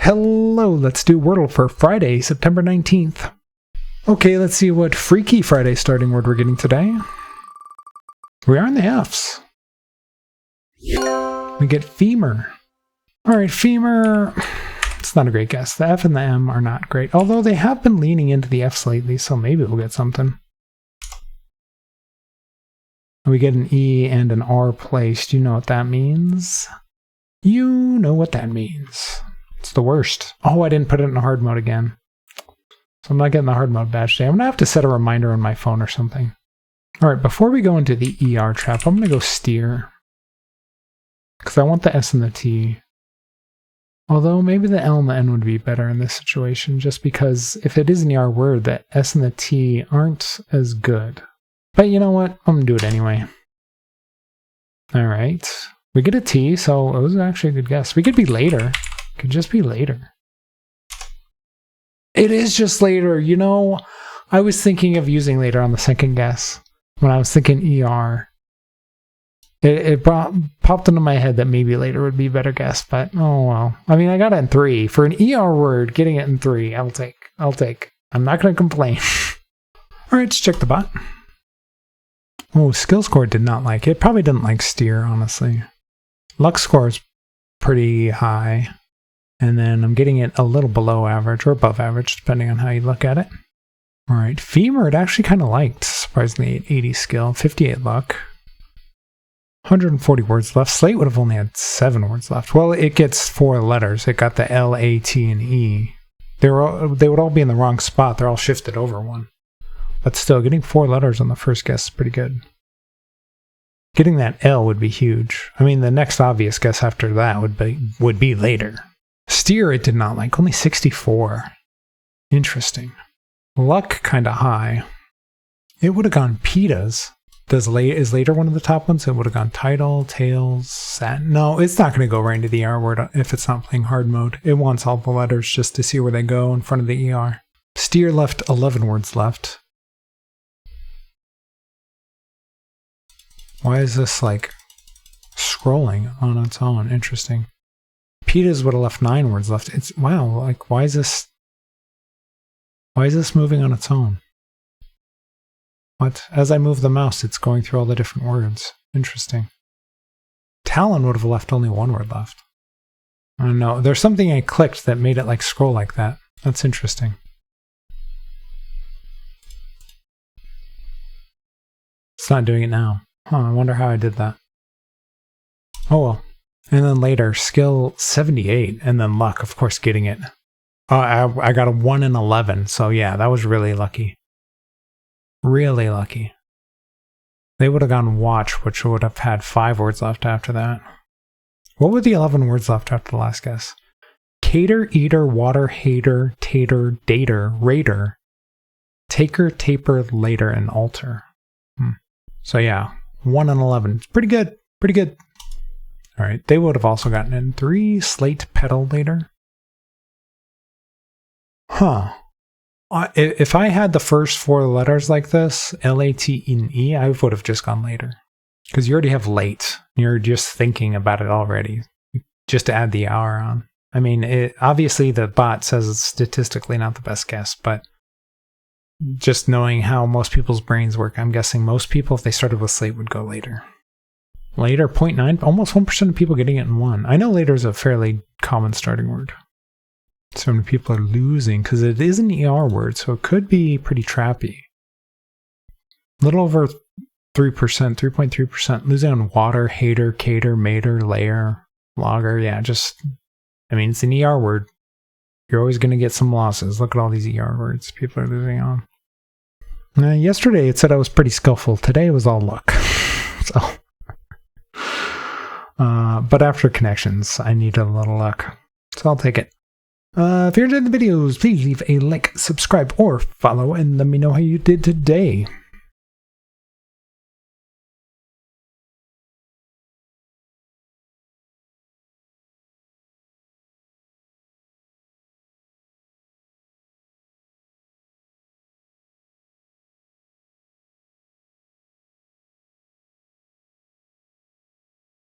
Hello, let's do Wordle for Friday, September 19th. Okay, let's see what Freaky Friday starting word we're getting today. We are in the F's. We get femur. Alright, femur, it's not a great guess. The F and the M are not great, although they have been leaning into the F's lately, so maybe we'll get something. We get an E and an R placed. You know what that means? You know what that means. It's the worst. Oh, I didn't put it in hard mode again. So I'm not getting the hard mode badge today. I'm going to have to set a reminder on my phone or something. Alright, before we go into the ER trap, I'm going to go steer. Because I want the S and the T. Although maybe the L and the N would be better in this situation, just because if it is an ER word, the S and the T aren't as good. But you know what? I'm going to do it anyway. Alright. We get a T, so it was actually a good guess. We could be later. It could just be later. It is just later. You know, I was thinking of using later on the second guess. When I was thinking ER. It popped into my head that maybe later would be a better guess, but oh well. I mean, I got it in 3. For an ER word, getting it in 3, I'll take. I'm not going to complain. Alright, let's check the bot. Oh, skill score did not like it. Probably didn't like steer, honestly. Luck score is pretty high. And then I'm getting it a little below average or above average, depending on how you look at it. Alright, femur it actually kind of liked, surprisingly, at 80 skill, 58 luck. 140 words left. Slate would have only had 7 words left. Well, it gets 4 letters. It got the L, A, T, and E. They would all be in the wrong spot. They're all shifted over one. But still, getting 4 letters on the first guess is pretty good. Getting that L would be huge. I mean, the next obvious guess after that would be later. Steer it did not like. Only 64. Interesting. Luck kind of high. It would have gone pitas. Is later one of the top ones? It would have gone title, tails, sat. No, it's not going to go right into the ER word if it's not playing hard mode. It wants all the letters just to see where they go in front of the ER. Steer left 11 words left. Why is this like scrolling on its own? Interesting. Pitas would have left 9 words left. It's wow, like why is this moving on its own? What? As I move the mouse, it's going through all the different words. Interesting. Talon would have left only 1 word left. I don't know. There's something I clicked that made it like scroll like that. That's interesting. It's not doing it now. Huh, I wonder how I did that. Oh well. And then later, skill 78, and then luck, of course, getting it. I got a 1 in 11, so yeah, that was really lucky. Really lucky. They would have gone watch, which would have had 5 words left after that. What were the 11 words left after the last guess? Cater, eater, water, hater, tater, dater, raider, taker, taper, later, and altar. So yeah, 1 in 11. It's pretty good. Pretty good. Alright, they would have also gotten in 3. Slate, pedal, later. Huh. If I had the first 4 letters like this, L, A, T, and E, I would have just gone later. Because you already have late. You're just thinking about it already. Just to add the hour on. I mean, obviously the bot says it's statistically not the best guess, but just knowing how most people's brains work, I'm guessing most people, if they started with slate, would go later. Later, 0.9, almost 1% of people getting it in 1. I know later is a fairly common starting word. So many people are losing because it is an ER word, so it could be pretty trappy. A little over 3%, 3.3%. Losing on water, hater, cater, mater, layer, logger. Yeah, I mean, it's an ER word. You're always going to get some losses. Look at all these ER words people are losing on. Yesterday it said I was pretty skillful. Today it was all luck. So, but after connections, I need a little luck. So I'll take it. If you're enjoying the videos, please leave a like, subscribe, or follow, and let me know how you did today.